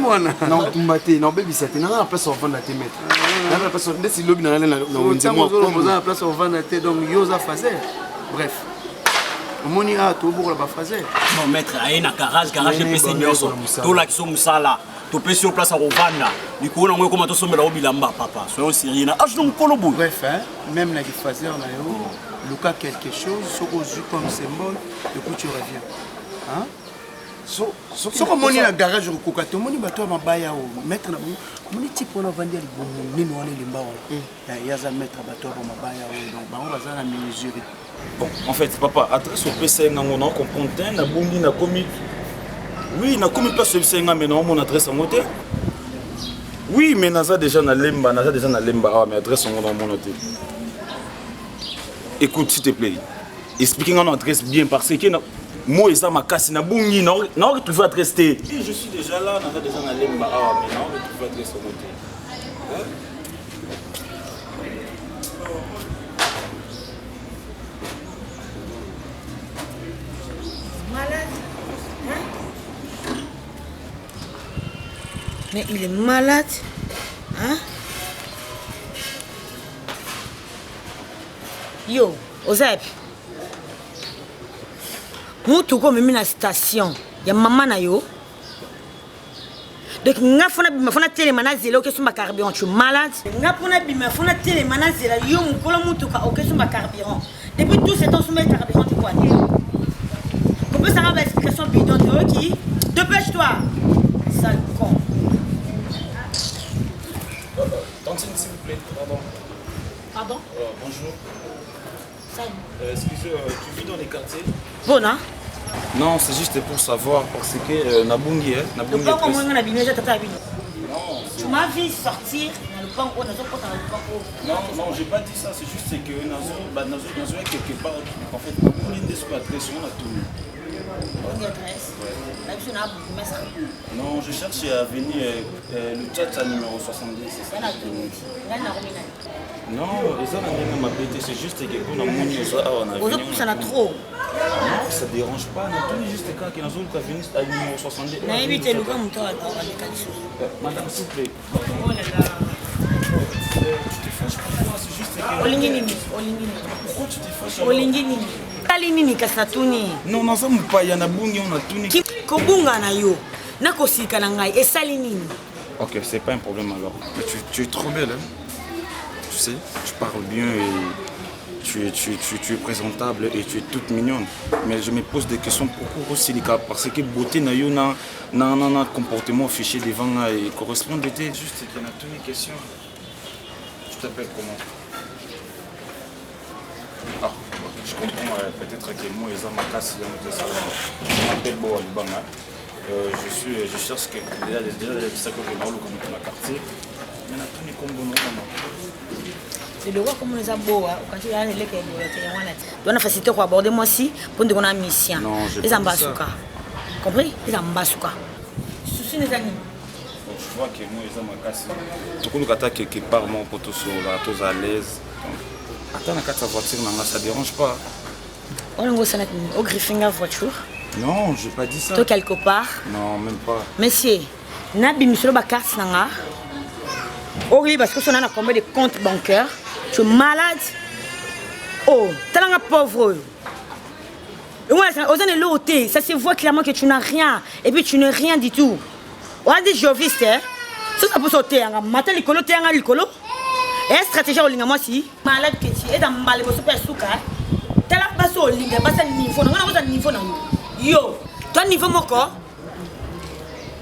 mwana na otumba te na obebisa te naza na place ovanda te maître nde silobi na nale na wenzemoza na place ovanda te donc yo oza faser bref omoni awa tobokola bafaser non maître aye na garage epesi nyonso tolakisa mosala topesi yo place ya kovanda likolo nango ekoma tosomela o bilamba papa soyo sérieux na age no mokolo boye bref même na kifaser na yo luka quelque chose soko ozwi comme symbole écoute tu reviens soki omoni na garage okokoka te omoni bato ya mabaya o maître na bango omoni type wana ovandi ya libomo nini wana elemba wana yaza maître bato ya bamabaya oyo donc bango baza na mesure. Bon, en fait, papa, adresse au PC, on comprend bien, na bondi, na commis. Oui, na commis place au PC, mais non, mon adresse en moté. Oui, mais naza déjà na lemba, mais adresse en mon hôtel. Écoute, s'il te plaît, expliquez-moi notre adresse bien parce que moi et ça ma casse na bondi, non, tu veux adresse. Je suis déjà là, naza déjà na lemba, mais non, tu veux adresse en moté. Mais il est malade. Hein? Yo, Ozep. Mutu ko mimi na station. Ya mama na yo. Donc nga fona bima fona tele manazela okeso ma carburant. Tu es malade? Nga fona bima fona tele manazela yo mukolo mutu ka okeso ma carburant. Depuis tout ce temps sur mes carburant tu quoi? On peut savoir l'explication bidon de qui? Dépêche-toi. Sale con. Tantine, s'il vous plaît, pardon. Pardon? Bonjour. Salut. Excusez, tu vis dans les quartiers? Bon, hein? Non, c'est juste pour savoir, parce que Nabungi, Nabungi. Tu m'as vu sortir dans le banc, dans le banc. Non, j'ai pas dit ça, c'est juste que Nazo est quelque part, en fait, Nabungi n'est pas très sûr, on a tout. Non, je cherche à venir le tchatcha numéro 70, c'est ça. Non, ça m'a pété, c'est juste que quand on a mon ça on a trop. Non, ça dérange pas, on a juste quand on a venu à numéro 70. Madame, s'il vous plaît. Oh là là. Tu te fâches pourquoi? C'est juste que... Pourquoi tu te fâches? Non, non, ça me paye, on a bungi, on a tout. Kobunga na yo. Nakosika na ngai esali nini? Ok, c'est pas un problème alors. Mais tu es trop belle, hein? Tu sais, tu parles bien et tu es présentable et tu es toute mignonne. Mais je me pose des questions pourquoi aussi les cas? Parce que beauté na yo na comportement affiché devant et correspond d'été. Juste qu'il y en a toutes les questions. Tu t'appelles comment? Ah, je comprends peut-être que moi et Zama Kassi, je m'appelle Boa Libanga. Je cherche déjà des sacs que dans le quartier. Mais na tous les combos c'est le voir comment les abois quand il y a les lecs on a facilité pour aborder moi aussi pour nous donner mission les ambasuka compris les ambasuka souci les amis je vois que moi les amakasi tout nous attaque quelque part mon poteau sur la tous à l'aise attends la carte voiture ça dérange pas on va s'en au griffinga voiture non j'ai pas dit ça toi quelque part non même pas monsieur nabi monsieur ba carte nanga oui parce que son a combien de comptes bancaires tu es malade. Oh, tu es un pauvre. Ça se voit clairement que tu n'as rien. Et puis tu n'es rien du tout. On a des jovistes, hein. Ça peut sauter. Matin, l'écolo, tu es un l'écolo. Et stratégie, on a moi si. Malade que tu es dans le balai, tu es souka. Tu es là, tu es au lit, tu es à niveau. On a un niveau. Yo, tu as un niveau, mon corps.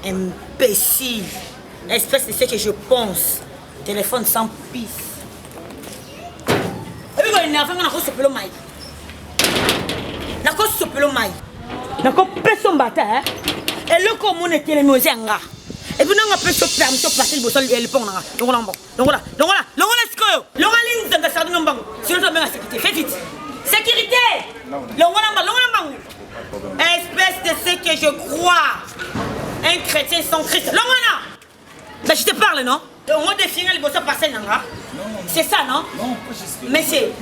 Imbécile. Espèce de ce que je pense. Téléphone sans pisse. Et puis, il y a un peu de sopelo mai. Nako sopelo mai. Nako peso mbata, hein. Et le commun est le mozenga. Et puis, on a peso permis de passer le bosol et le pont. Donc voilà, skoyo. Longa ligne dans la salle de Nombango. Si on a bien la sécurité, fais vite. Sécurité. Longa. Espèce de ce que je crois. Un chrétien sans Christ. Longa. Ben, je te parle, non? On va définir le bosol passer, non? C'est ça, non? Non, pas jusque-là. Mais c'est,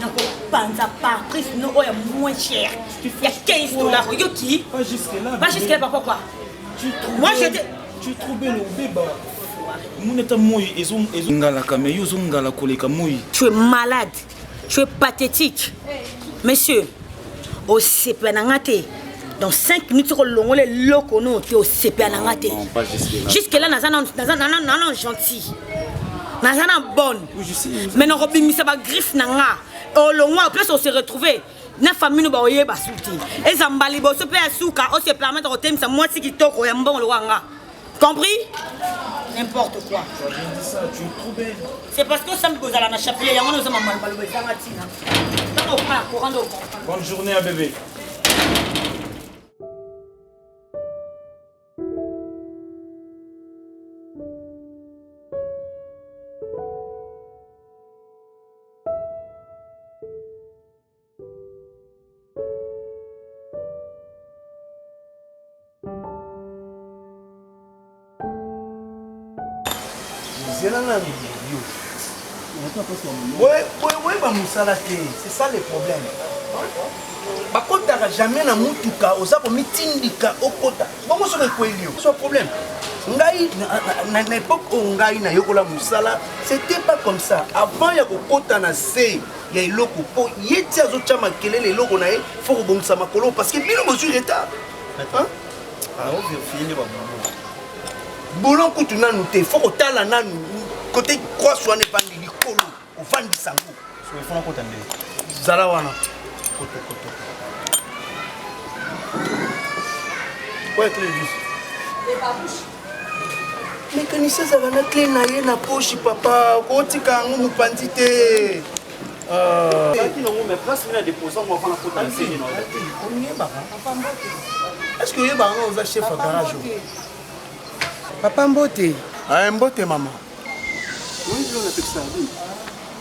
pas par prix, non, il y a moins cher. Il y a $15. Yoki. Pas jusque-là. Pas jusque-là, pourquoi? Moi, j'étais. Tu trouves le bébé. Tu es malade. Tu es pathétique. Monsieur, au CPNangate. Dans 5 minutes, tu as les locaux qui au CPNangate. Non, pas jusque-là. Jusque-là, nous sommes gentils. Nazana bonne. Mais nous avons mis ça griffe nanga. Au long on se retrouver. Na famille nous baoye basuti. Et zambali bo se pe asuka, on se permet de retenir ça moi si qui toko ya mbon loanga. Compris? N'importe quoi. Tu as bien dit ça, tu es trop belle. C'est parce que ça me pose à la chapelet, yango nous sommes mal balobé zangatina. Tant au pas courant d'eau. Bonne journée à bébé. C'est ça le problème. Bakotaka jamais na mutuka oza komitindika okota. Bongo so kwelio. C'est un problème. Ngai na époque ngai na yokola musala, c'était pas comme ça. Avant ya kokota na se ya iloko po yeti azocha makelele eloko na ye faut kobongisa makolo parce que bino bozwi retard. Hein? Ah on veut finir ba boulon kutu nanu te faut kotala nanu côté croix soit ne pas likolo au vandi sango. So il faut na kota ndé. Zala wana. Koto. Ouais, clé vis. mécanicien azala na clé na ye na poche papa okotika yango mopanzi te est-ce que oyebaka nga oza chef ya garage papa mbote mbote mama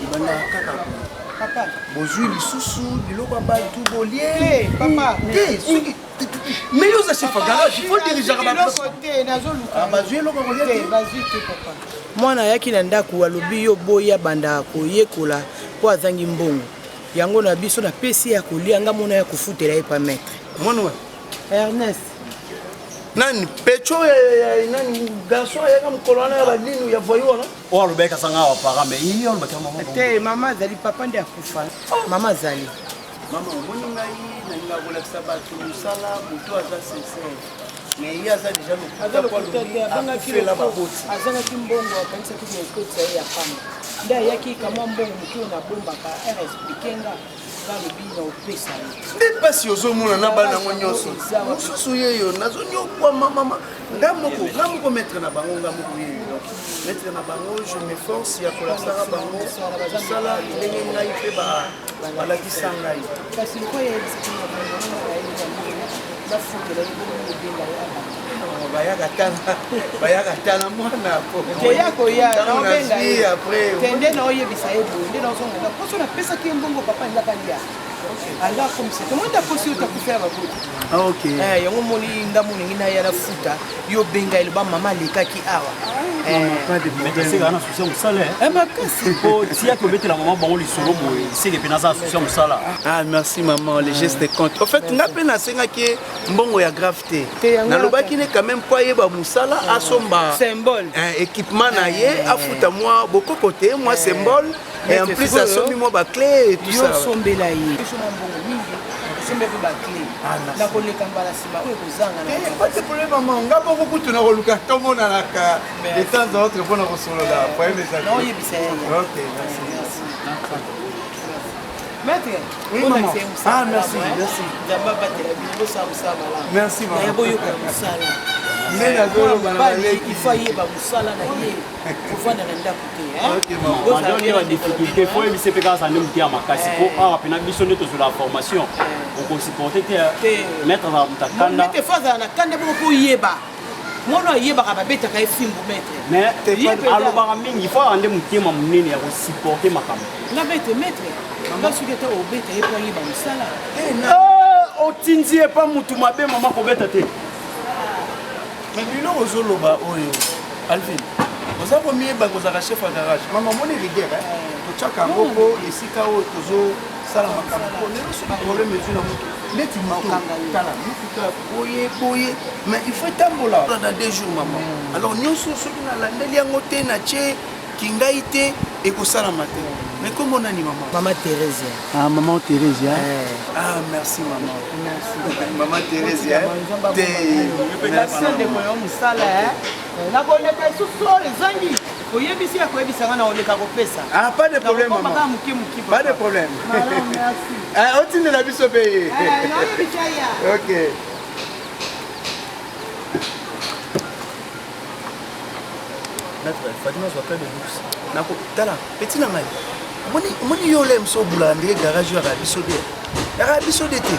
ebanda kaka papa bozwi lisusu biloko ya bato bolie papa soki mais oza chef ya garage ifo dirigeaka bazwi eloko kolia te papa mwana ayaki na ndako alobi yo boya banda koyekola mpo azangi mbongo yango na biso napesi ya kolia nga mona ya kofutela ye pa maître mwana wa Ernest nani pecho nani garçon ayaka mokolo wana ya balinu ya voyo wana oyo alobeka sanga awa para mais iyo alobaki mama te mama azali papa nde akufa mama azali mama omoni ngai nalinga kolakisa bato mosala moto aza sincere mais ye aza deja lokutakofela baboti azangaki mbongo akanisaki mokotisa ye ya pamba nde ayaki kamwa mbongo motu oyo nabombaka explike nga balobi na opesa ye nde mpasi ozomona na bana yango nyonso mosusu yeyo nazonyokwama mama nga moko maître na bango nga moko yeyo maître na bango je m'efforce ya kolakisaka bango kosala ndenge ngai mpe balakisa ngai kasi loko yayebisaki bafutela yebenga bayaka tala mwana koya koya naobenga tende naoyebisa ye boye nde naozonganga poso napesaki ye mbongo papa endaka ndia anga komisa tomonda posi otakufela baboti yango moni nga moningi naya na futa yo benga eloba mama alekaki awa na susi ya mosala makasi po tiaki obetela mama bango lisolo boye seke mpe naza susi ya mosala merci maman le geste compte en fait nga mpe nasengaki mbongo ya grave te nalobaki ne quand même po ayeba mosala asomba symbole équipement na ye afuta mwa bokoko te mwa symbole et en plus asombi mwa baclé et tout ça yosombela ye mbongo mingi osombi mpe baclé nakoleka mbala nsima oyo kozanga pas de problème maman nga moko kutu na koluka tomonanaka de temps à autre mpona kosolola naoyebisa ye Maître, oui, on a maman. fait Ah, merci, merci. Merci, maman. Il faut y avoir musala na ye. Kufanya na ndako te. Ndio ni difficulté faut éviter peka ça ne mtia makasi po a pena biso ndio sur la formation. On peut supporter te mettre dans mutakanda. Mettre faza na kanda pour yeba. Mwana yebaka babetaka efimbu maître. Mais alobaka mingi il faut ande mutema munene ya ko supporter makambo. La maître nga soki ata obeta ye mpo ayeba mosala otindi ye pa mutu mabe mama kobeta te biloko ozoloba oyo alvin oza komiyeba kozala chef ya garage mama moni rigueur totyaka yango mpo esika oyo tozosala makambo lelo soki problème ezwi na motu neti tala motuka boye mais il faut etambola dans 2 jours mama alors nyonso soki nalandeli yango te natie kingai te ekosalama te mais comment nani maman maman Thérèse maman Thérèse ah merci maman merci maman Thérèse merci de moyo musala na koleka suso ezangi oyebisi ya koyebisanga na oleka kopesa ah pas de problème maman pas de problème merci otindela biso pe ok Fatima soit plein de luxe. Nako tala petit na ngai. Moni yo le mso bula ndé garage ya biso de. Ya biso de te.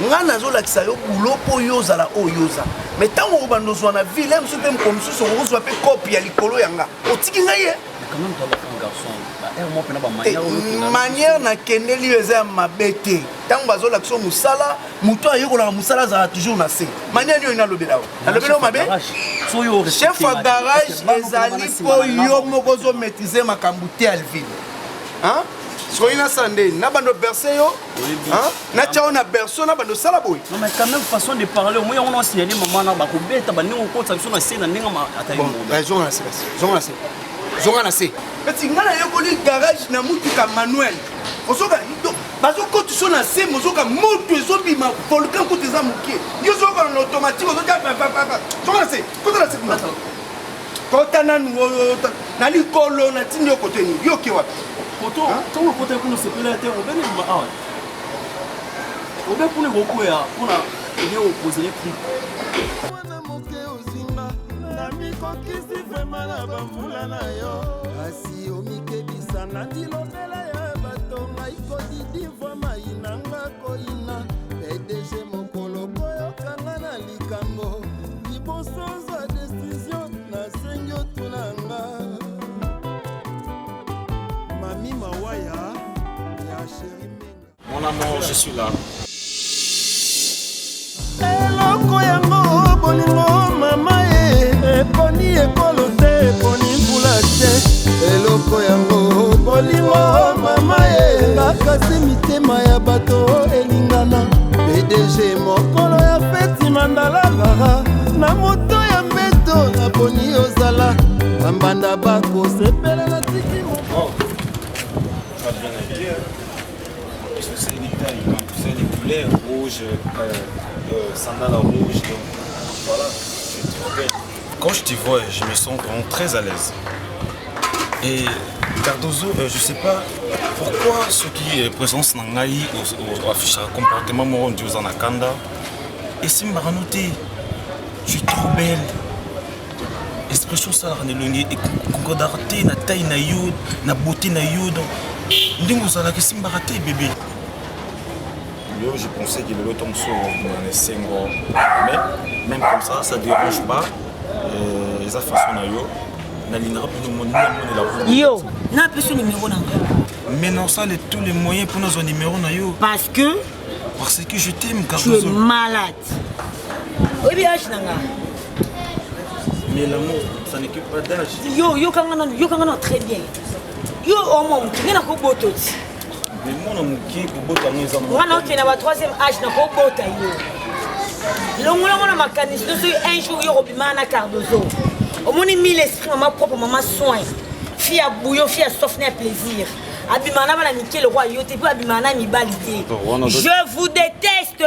Nga nazo lakisa yo bulo po yoza o yoza. Mais tango obando zo na ville mso pe mkomsu so rozwa pe copie ya likolo yanga. Otiki ngai ye. Quand même toi un garçon. Moi pena ba manière manière na kendeli eza mabete. Tango bazo lakisa musala, muto ayokola musala za toujours na se. Manière yo ina lobela. Na lobela mabe. Chef à garage ezali po yo moko zo maîtriser makambo te alvin hein soki na sande na bando bercer yo hein na tiao na berceau na bando sala boy non mais quand même façon de parler au moins on a signalé maman na ba ko beta ba ningo ko tsabiso na scène ninga ma atayi mo raison na c'est zonga na c'est petit ngala yokoli garage na mutuka manuel osoka bazokoti so na se mozoka moto ezobima volcan kote eza moke yo zoka na automatique ozoka zonga na se kota na se kota nanu na likolo na tindi yokote ni yoke wapi koto tongo kote kuno sepela te obene ma awa obe kuna gokoya kuna ile opposer les prix motema na bambula na yo kasi omikebisa na dilobela ya bato ngai kodidi vwa mainanga koina PDG mokolo koyokanga na likambo libosonzwa desizio nasengi otunanga Mami Mawaya ya Chéri Mon amour, je suis là. eloko yango bolingo mama eponi ekolo te eponi mbula te eloko yango bolingo mama kaka se mitema ya bato elingana PDG mokolo ya feti mandala rara na moto ya mbeto naponi ozala bambanda bakosepela na tiki moko Ça bien habillé. Parce que c'est les tailles, hein. C'est les couleurs rouges, sandales rouges. Donc, voilà, c'est trop belle. Quand je te vois, je me sens vraiment très à l'aise. Et Cardozo, je sais pas pourquoi ceux qui présentent Nangaï affichent un comportement moron de Zanakanda. Et c'est maranoté. Je suis trop belle. Expression ça la longue et concordarte na taille na yo, na beauté na yo. Ndingo ça la que simbarate bébé. Yo, je pensais qu'il avait tombe sur un single, mais même comme ça dérange pas. Les affaires na yo, na linera pour nous la yo, n'a pas son numéro nan. Mais non, ça tous les moyens pour nos numéro na yo. Parce que je t'aime car tu es malade. Oui bien nanga. Mais l'amour, ça n'est que pas d'âge. Yo kangana très bien. Yo au moins tu n'as pas botot. Mais mon homme qui pour botot nous en. Wana ok na ba troisième âge na ko bota yo. Longola na makanisi un jour yo robima na Cardozo. Au moins 1000 esprits maman propre maman soin. Fille à bouillon, fille à souffler plaisir. Abimana va la niquer le roi yote puis abimana mi balité. Je vous déteste.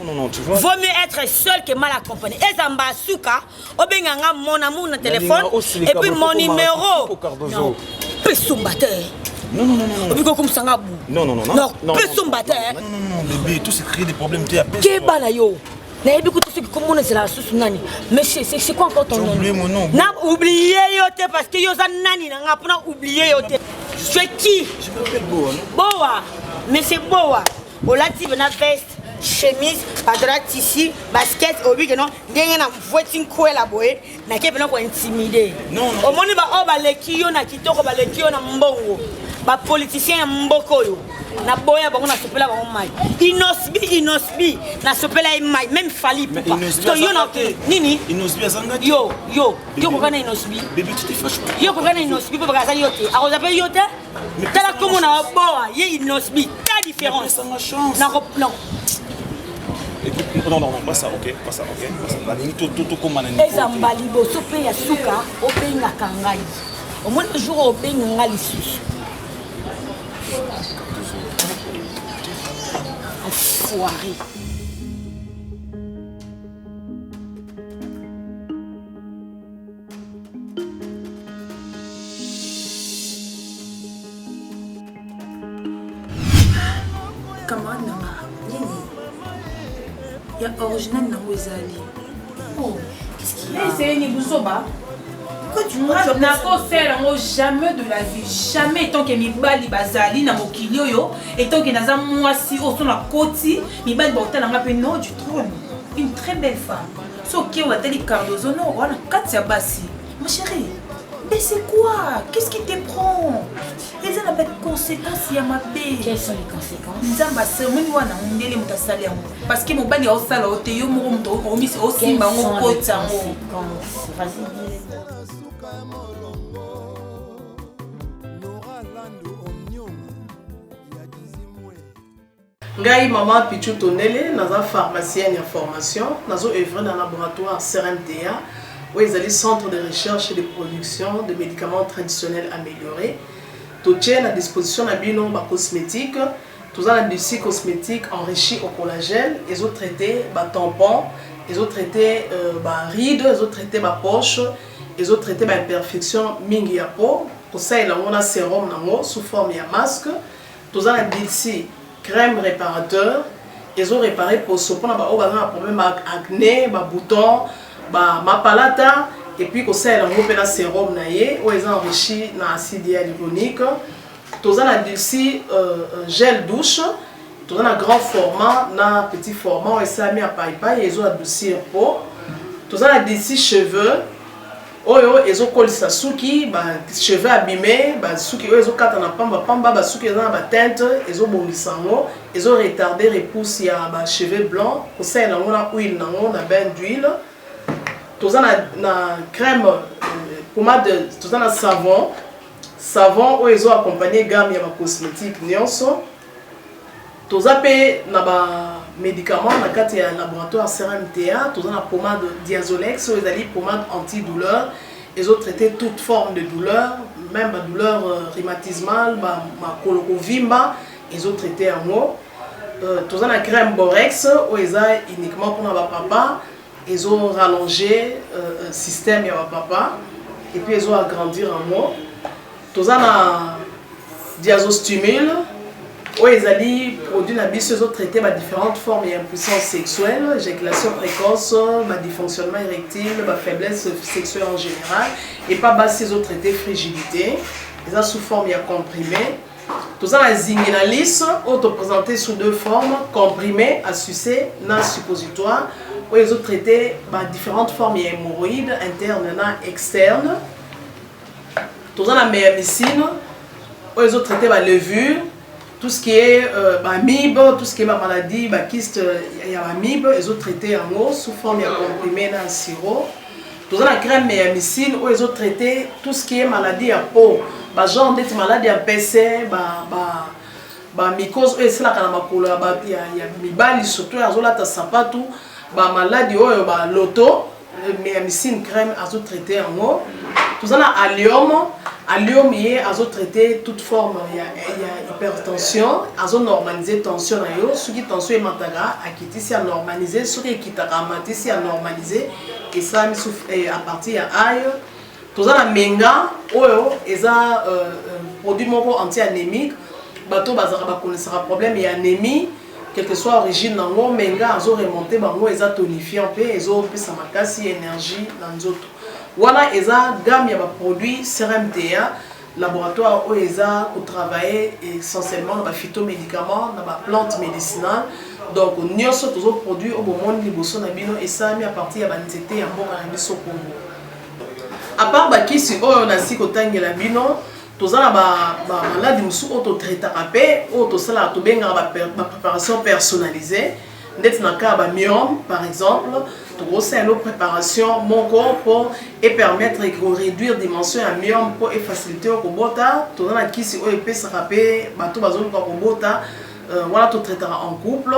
Non, tu vois. Vaut mieux être seul que mal accompagné. Et Zamba Souka, obenganga mon amour na téléphone et puis mon numéro. Non. Pesumbateur. Non. Obigo comme sangabu. Non. Non, pesumbateur. Non, bébé, tout c'est créer des problèmes t'es à peine. Kebana yo. Na écoute ce que comment c'est la sous nani. Mais c'est quoi encore ton nom? J'ai oublié mon nom. N'a oublié yote parce que yo za nani na ngapona oublié yote. Tu es qui? Je m'appelle Boa. Boa. Mais c'est Boa. Olati na veste, chemise, padra tissu, basket, obi que non, ndenge na voiture ko la boye, na ke pena ko intimider. Non. Au moni ba o ba lekio na kitoko ba lekio na mbongo. Ba politicien ya mboko yo. Na boya bango na sopela bango mai. Inosbi na sopela mai même fali pour pas. To yo na nini? Inosbi azanga. Yo ko kana Inosbi. Bébé tu te fâches. Yo ko kana Inosbi pour bagaza yote. A vous appelle yote? Tala comme na boa, ye Inosbi. Ta différence. Non. Écoute, non, pas ça, ok. Pas ça. La ligne tout comme on a. Ezambali boso pe ya suka, o pe ngaka ngai. Au moins le jour o pe ngali susu. Enfoiré. Camarade Nanga, il y a original Nango Ezali. Oh, qu'est-ce qu'il y a? C'est une Bousoba. Pourquoi tu n'as jamais de la vie, jamais tant que Mibali Bazali na mokili yo et tant que naza mwasi au son la koti Mibali Bauta na ngape non du trône. Une très belle femme. So qui on a teli Cardozo non voilà Katia Bassi. Ma chérie, mais c'est quoi? Qu'est-ce qui te prend? Les gens ont des conséquences y a ma belle. Quelles sont les conséquences? Nzamba c'est moi wana ndele mutasali yango parce que Mobali au sala au teyo mo muto o misi o simba ngo koti yango. Vas-y. Ngai maman Pichu Tonele, naza pharmacienne en formation, nazo œuvre dans le laboratoire CRMTA, où ils allaient centre de recherche et de production de médicaments traditionnels améliorés. Tout est à disposition de bino cosmétiques, tout ça l'industrie cosmétique enrichie au collagène, ils ont traité tampons, ils ont traité rides, ils ont traité poche, ils ont traité imperfection mingi ya peau, pour ça il a un sérum sous forme de masque, tout ça l'industrie crème réparateur, ils ont réparé pour ce qu'on a un problème avec acné, bouton, mapalata, et puis kosalela yango mpe na sérum na ye oyo eza enrichi na acide hyaluronique. Toza na dulci gel douche, toza na grand format na petit format oyo esalami ya paipai ezo adoucir peau. Toza na dulci cheveux oyo ezokolisa suki ba cheveux abîmés ba suki oyo ezokata na pamba pamba ba suki eza na ba teinte ezobongisa yango ezo retarder repousse ya ba cheveux blancs kosalela yango na huile nango na bain d'huile. Toza na crème pommade, toza na savon oyo ezo accompagner gamme ya ba cosmétique nyonso. Toza pe na ba médicaments na kati ya laboratoire CRMTA. Toza na pommade Diazolex oyo ezali pommade antidouleur ezo traiter toute forme de douleur, même ba douleur rhumatismale ba makolo kovimba ezo traiter yango. Toza na crème Borex oyo eza uniquement pour na ba papa ezo rallonger système ya ba papa et puis ezo agrandir yango. Toza na Diazostimule oyo ezali produit na biso ezo traiter ba différentes formes ya impuissance sexuelle, éjaculation précoce, ba dysfonctionnement érectile, ba faiblesse sexuelle en général et pas basi ezo traiter frigidité eza sous forme ya comprimé. Toza na Zinginalis oyo to présenté sous deux formes, comprimé à sucer na suppositoire oyo ezo traiter ba différentes formes ya hémorroïdes interne na externe. Toza na Meamicine oyo ezo traiter ba levure, tout ce qui est amibe, tout ce qui est maladie, kyste ya amibe, ils ont traité en eau sous forme de comprimé dans le sirop. Tout ça la crème Meamicine, où ils ont traité tout ce qui est maladie à peau, genre des maladies à PC, mycose, et c'est là qu'on a ma couleur, il y a mibali surtout, ils ont là ta sapatou, maladie l'auto, Meamicine crème, ils ont traité en eau. Tout ça la allium. Allium y a traité toute forme, il y a hypertension, a normalisé tension na yo, ce qui tension est mataga, a quitté si a normalisé, ce qui est amati si a normalisé, et ça à partir à aïe. Tout ça la menga, oyo, et ça produit mon anti-anémique, bateau bazara ba connaissera problème et anémie, quelle que soit origine nango, menga azo remonté bango, et ça tonifiant pe, et ça pe samakasi énergie dans zoto. Voilà, eza gamme ya ba produit CRMTA laboratoire où eza ko travailler essentiellement dans ba phytomédicaments, dans ba plantes médicinales. Donc nyonso tozo produit au moment liboso na bino et ça mis à partir ya ba nzete ya mboka na biso Congo. À part ba kisi oyo na siko tangela bino, toza na ba maladie musu auto traitera pe auto sala to benga ba préparation personnalisée. Ndeti na ka ba myome par exemple. Tout c'est une préparation mon corps pour et permettre de réduire dimension à myome pour faciliter au robota. Tout dans la qui si OEP se rappelle bateau bazon pour robota. Voilà tout traitera en couple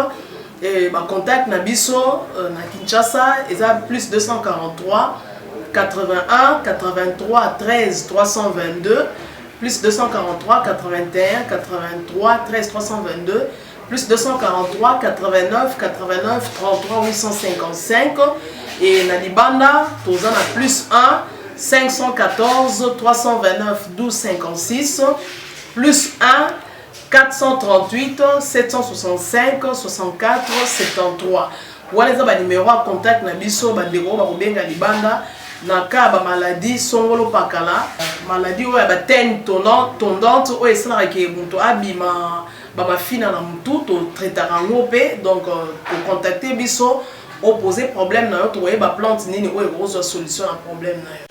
et contact nabiso na Kinshasa ils a plus 243 81 83 13 322 plus 243 81 83 13 322 plus 243 89 89 33 855 et Nalibanda Tozana plus 1 514 329 12 56 plus 1 438 765 64 73. Voilà les numéros à contact na biso bandeko ba kobenga Libanda na ka ba maladie songolo pakala maladie oyo ba tene tondante oyo esala ke muto abima ba fina na mutu to traitera ngope donc pour contacter biso opposer problème na yo to ba plante nini oyo ko solution à problème na yo.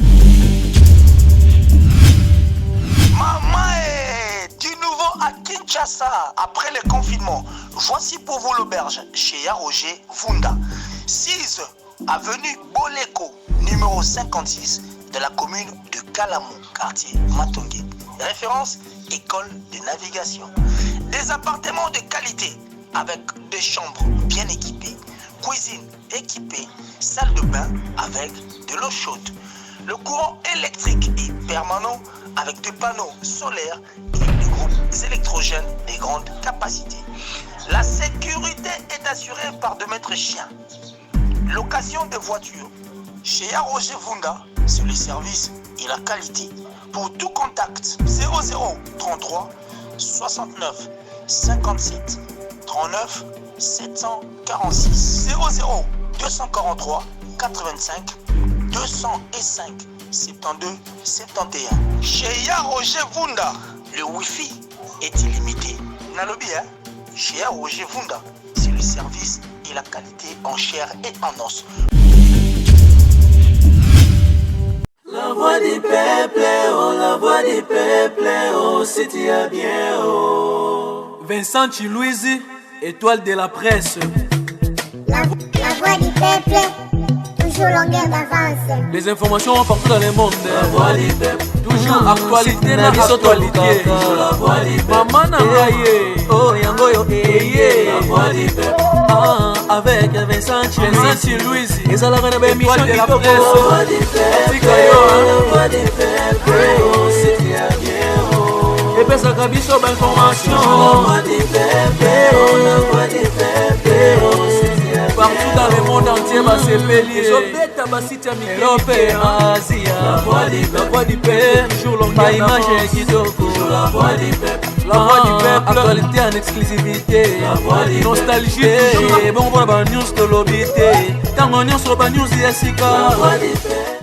Du nouveau à Kinshasa, après le confinement, voici pour vous l'auberge chez Roger Vunda, 6 avenue Boleko, numéro 56 de la commune de Kalamou, quartier Matongé. Référence, école de navigation. Des appartements de qualité avec des chambres bien équipées, cuisine équipée, salle de bain avec de l'eau chaude. Le courant électrique est permanent avec des panneaux solaires et des groupes électrogènes de grande capacité. La sécurité est assurée par 2 maîtres chiens. Location de voitures chez Roger Vunda sur les services et la qualité. Pour tout contact 0033 69 57 39 746 00 243 85 200 205 72 71. Chez Ya Roger Vunda, le Wi-Fi est illimité. Nalobi, hein? Chez Ya Roger Vunda, c'est le service et la qualité en chair et en os. La voix du peuple, oh, la voix du peuple, oh, si tu as bien, oh. Vincent Chilouise, étoile de la presse. La voix du peuple, toujours longueur d'avance. Les informations partout dans le monde. La voix du peuple, toujours actualité, la actualité. La voix du peuple, maman Nangaye, oh yango yo eye. La voix du peuple, avec Vincent Chilouise. Et ça la reine de émission de la presse. La voix du peuple, la voix du peuple, oh si tu as bien, oh. Et puis ça cabisso d'information. La voix du peuple, oh la voix du peuple, oh si tu as bien. Partout dans le monde entier, bah c'est Bélier. Europe et Asie. La voix du peuple, toujours longue image et Kitoko. La voix du peuple, la voix du peuple, actualité en exclusivité. La voix du peuple, nostalgie. Bon, voilà, news de l'obité. Tant on news sur la news, Yessika. La voix du peuple.